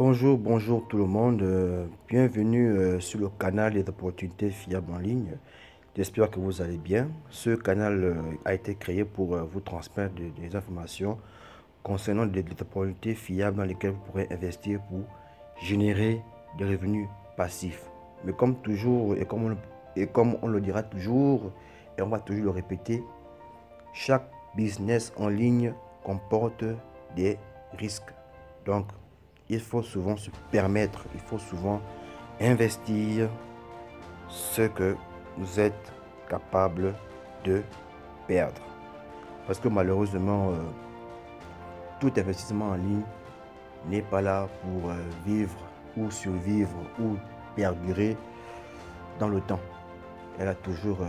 Bonjour tout le monde. Bienvenue sur le canal des opportunités fiables en ligne. J'espère que vous allez bien. Ce canal a été créé pour vous transmettre des informations concernant des opportunités fiables dans lesquelles vous pourrez investir pour générer des revenus passifs. Mais comme toujours et comme on le dira toujours et on va toujours le répéter, chaque business en ligne comporte des risques. Donc, il faut souvent se permettre, il faut souvent investir ce que vous êtes capable de perdre. Parce que malheureusement, tout investissement en ligne n'est pas là pour vivre ou survivre ou perdurer dans le temps. Elle a toujours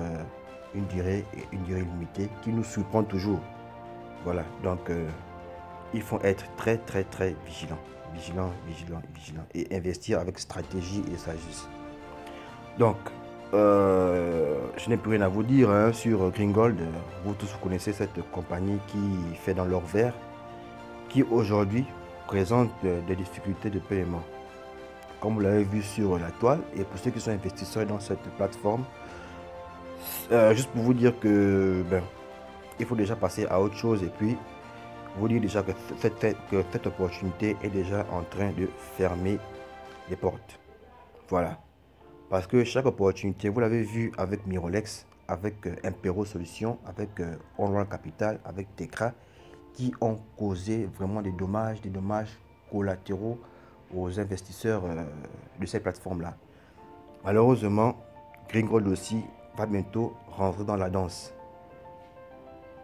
une durée limitée qui nous surprend toujours. Voilà, donc il faut être très vigilant et investir avec stratégie et sagesse. Donc, je n'ai plus rien à vous dire sur Greengold. Vous tous connaissez cette compagnie qui fait dans l'or vert, qui aujourd'hui présente des difficultés de paiement. Comme vous l'avez vu sur la toile, et pour ceux qui sont investisseurs dans cette plateforme, juste pour vous dire que il faut déjà passer à autre chose et puis vous dire déjà que cette opportunité est déjà en train de fermer les portes. Voilà. Parce que chaque opportunité, vous l'avez vu avec Mirolex, avec Impero Solutions, avec Onroll Capital, avec Tecra, qui ont causé vraiment des dommages collatéraux aux investisseurs de cette plateforme-là. Malheureusement, Greengold aussi va bientôt rentrer dans la danse.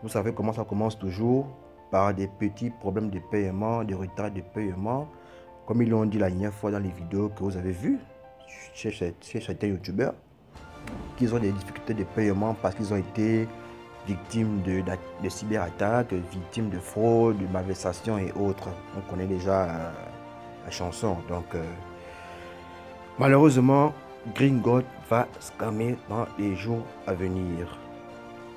Vous savez comment ça commence toujours, par des petits problèmes de paiement, des retards de paiement, comme ils l'ont dit la dernière fois dans les vidéos que vous avez vues chez certains youtubeurs, qu'ils ont des difficultés de paiement parce qu'ils ont été victimes de cyberattaques, victimes de fraude, de malversation et autres. On connaît déjà la chanson. Donc, malheureusement, Greengold va scammer dans les jours à venir.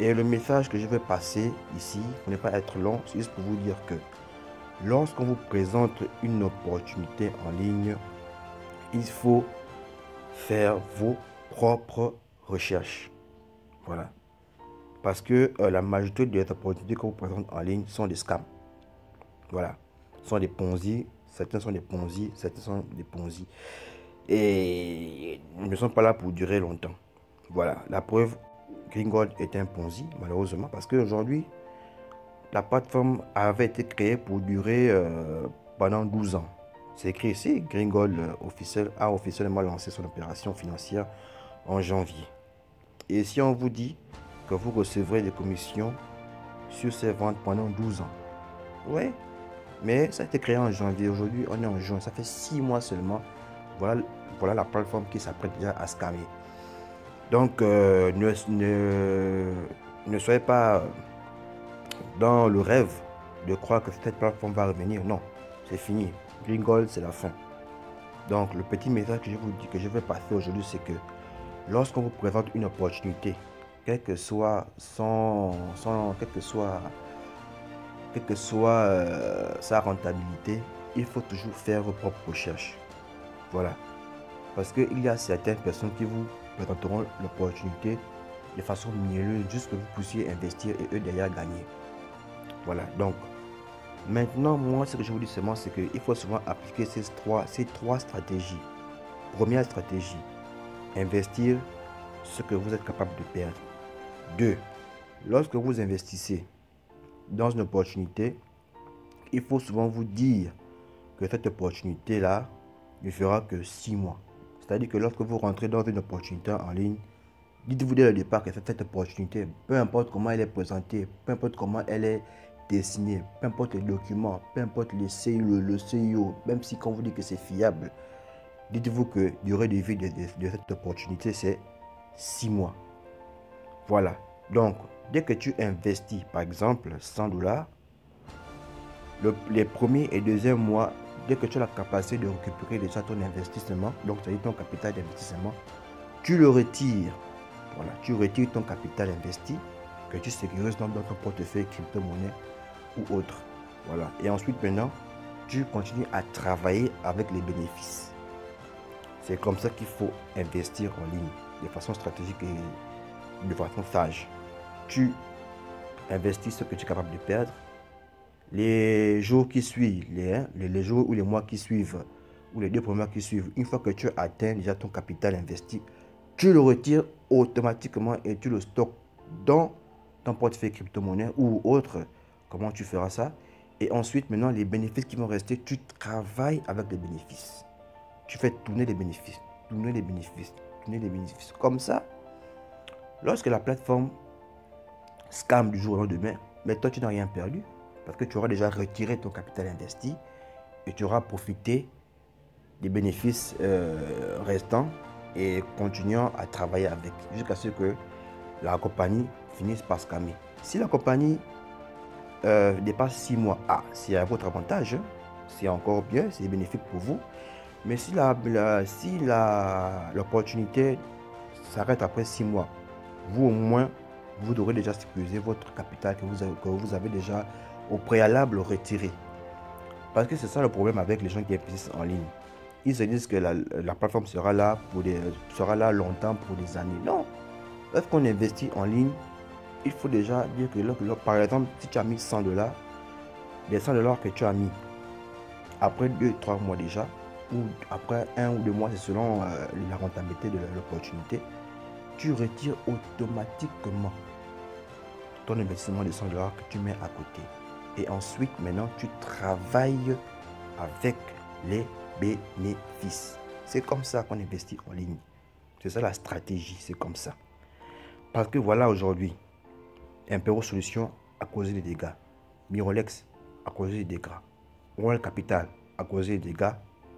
Et le message que je vais passer ici, pour ne pas être long, c'est juste pour vous dire que lorsqu'on vous présente une opportunité en ligne, il faut faire vos propres recherches. Voilà. Parce que la majorité des opportunités qu'on vous présente en ligne sont des scams. Voilà. Ce sont des Ponzi. Certains sont des Ponzi. Certains sont des Ponzi. Et ils ne sont pas là pour durer longtemps. Voilà. La preuve, Greengold est un Ponzi, malheureusement. Parce qu'aujourd'hui, la plateforme avait été créée pour durer pendant 12 ans. C'est écrit ici, Greengold a officiellement lancé son opération financière en janvier. Et si on vous dit que vous recevrez des commissions sur ces ventes pendant 12 ans. Ouais, mais ça a été créé en janvier. Aujourd'hui, on est en juin. Ça fait 6 mois seulement. Voilà la plateforme qui s'apprête déjà à scammer. Donc, ne soyez pas dans le rêve de croire que cette plateforme va revenir. Non, c'est fini. Greengold, c'est la fin. Donc, le petit message que je vous dis, que je vais passer aujourd'hui, c'est que lorsqu'on vous présente une opportunité, quelle que soit sa rentabilité, il faut toujours faire vos propres recherches. Voilà. Parce qu'il y a certaines personnes qui vous présenteront l'opportunité de façon mielleuse, juste que vous puissiez investir et eux derrière gagner. Voilà. Donc, maintenant, moi, ce que je vous dis seulement, c'est qu'il faut souvent appliquer ces trois stratégies. Première stratégie, investir ce que vous êtes capable de perdre. 2. Lorsque vous investissez dans une opportunité, il faut souvent vous dire que cette opportunité-là ne fera que 6 mois. C'est-à-dire que lorsque vous rentrez dans une opportunité en ligne, dites-vous dès le départ que cette opportunité, peu importe comment elle est présentée, peu importe comment elle est dessinée, peu importe les documents, peu importe le CIO, même si quand vous dites que c'est fiable, dites-vous que la durée de vie de cette opportunité, c'est 6 mois. Voilà. Donc, dès que tu investis, par exemple, 100 $, les premiers et deuxièmes mois, dès que tu as la capacité de récupérer déjà ton investissement, donc c'est-à-dire ton capital d'investissement, tu le retires. Voilà, tu retires ton capital investi que tu sécurises dans ton portefeuille crypto-monnaie ou autre. Voilà. Et ensuite, maintenant, tu continues à travailler avec les bénéfices. C'est comme ça qu'il faut investir en ligne, de façon stratégique et de façon sage. Tu investis ce que tu es capable de perdre. Les jours qui suivent, les jours ou les mois qui suivent, ou les 2 premiers mois qui suivent, une fois que tu as atteint déjà ton capital investi, tu le retires automatiquement et tu le stockes dans ton portefeuille crypto-monnaie ou autre. Comment tu feras ça? Et ensuite, maintenant, les bénéfices qui vont rester, tu travailles avec les bénéfices. Tu fais tourner les bénéfices, tourner les bénéfices, tourner les bénéfices. Comme ça, lorsque la plateforme scam du jour au lendemain, mais toi, tu n'as rien perdu parce que tu auras déjà retiré ton capital investi et tu auras profité des bénéfices restants et continuant à travailler avec jusqu'à ce que la compagnie finisse par scammer. Si la compagnie dépasse 6 mois, c'est à votre avantage, c'est encore bien, c'est bénéfique pour vous. Mais si l'opportunité s'arrête après 6 mois, vous au moins, vous aurez déjà sécurisé votre capital que vous avez déjà au préalable retiré. Parce que c'est ça le problème avec les gens qui investissent en ligne. Ils se disent que la plateforme sera là longtemps, pour des années. Non. Lorsqu'on investit en ligne, il faut déjà dire que par exemple, si tu as mis 100 $, les 100 $ que tu as mis, après 2-3 mois déjà, ou après 1 ou 2 mois, c'est selon la rentabilité de l'opportunité, tu retires automatiquement ton investissement de 100 $ que tu mets à côté. Et ensuite, maintenant, tu travailles avec les bénéfices. C'est comme ça qu'on investit en ligne. C'est ça la stratégie, c'est comme ça. Parce que voilà, aujourd'hui, Impero Solutions a causé des dégâts. Mirolex a causé des dégâts. Royal Capital a causé des dégâts.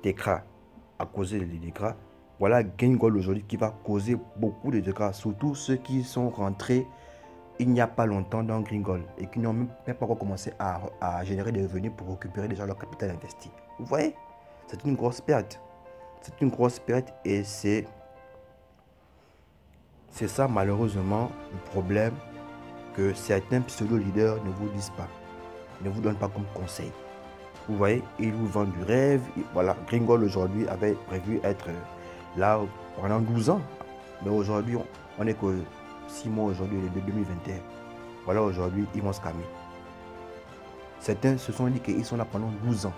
Tekra a causé des dégâts. Voilà GainGold aujourd'hui qui va causer beaucoup de dégâts. Surtout ceux qui sont rentrés il n'y a pas longtemps dans GainGold et qui n'ont même pas encore commencé à générer des revenus pour récupérer déjà leur capital investi. Vous voyez, c'est une grosse perte. C'est une grosse perte et c'est ça malheureusement le problème que certains pseudo-leaders ne vous disent pas, ne vous donnent pas comme conseil. Vous voyez, ils vous vendent du rêve. Voilà, GainGold aujourd'hui avait prévu être là pendant 12 ans. Mais aujourd'hui, on n'est que 6 mois aujourd'hui de 2021. Voilà, aujourd'hui, ils vont se calmer. Certains se sont dit qu'ils sont là pendant 12 ans.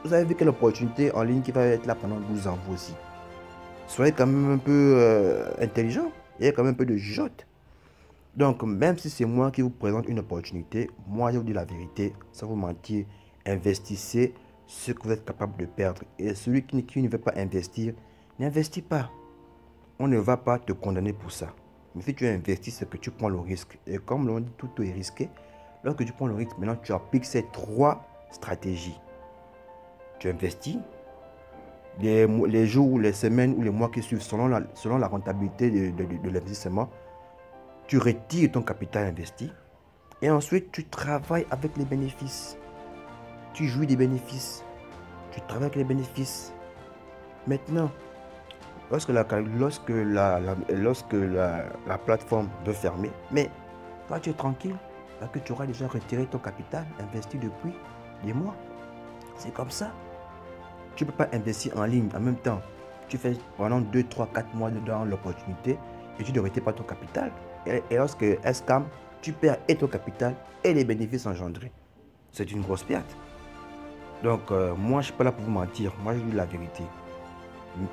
Vous avez vu quelle opportunité en ligne qui va être là pendant 12 ans, vous aussi. Soyez quand même un peu intelligent. Il y a quand même un peu de jugeote. Donc, même si c'est moi qui vous présente une opportunité, moi, je vous dis la vérité, sans vous mentir, investissez ce que vous êtes capable de perdre. Et celui qui ne veut pas investir, n'investit pas. On ne va pas te condamner pour ça. Mais si tu investis, c'est que tu prends le risque. Et comme l'on dit, tout est risqué. Lorsque tu prends le risque, maintenant tu appliques ces 3 stratégies. Tu investis. Les jours ou les semaines ou les mois qui suivent, selon la rentabilité de l'investissement, tu retires ton capital investi. Et ensuite, tu travailles avec les bénéfices. Tu jouis des bénéfices. Tu travailles avec les bénéfices. Maintenant, lorsque la plateforme veut fermer, mais toi tu es tranquille, parce que tu auras déjà retiré ton capital investi depuis des mois. C'est comme ça. Tu ne peux pas investir en ligne en même temps. Tu fais pendant 2, 3, 4 mois dans l'opportunité et tu ne retires pas ton capital. Et lorsque escam, tu perds et ton capital et les bénéfices engendrés. C'est une grosse perte. Donc, moi, je ne suis pas là pour vous mentir. Moi, je dis la vérité.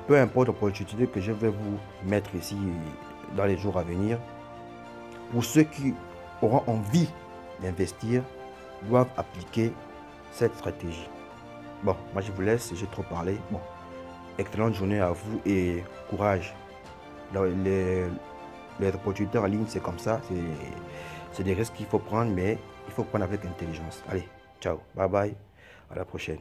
Peu importe l'opportunité que je vais vous mettre ici dans les jours à venir, pour ceux qui auront envie d'investir, doivent appliquer cette stratégie. Bon, moi je vous laisse, j'ai trop parlé. Bon, excellente journée à vous et courage. Les opportunités en ligne, c'est comme ça, c'est des risques qu'il faut prendre, mais il faut prendre avec intelligence. Allez, ciao, bye bye, à la prochaine.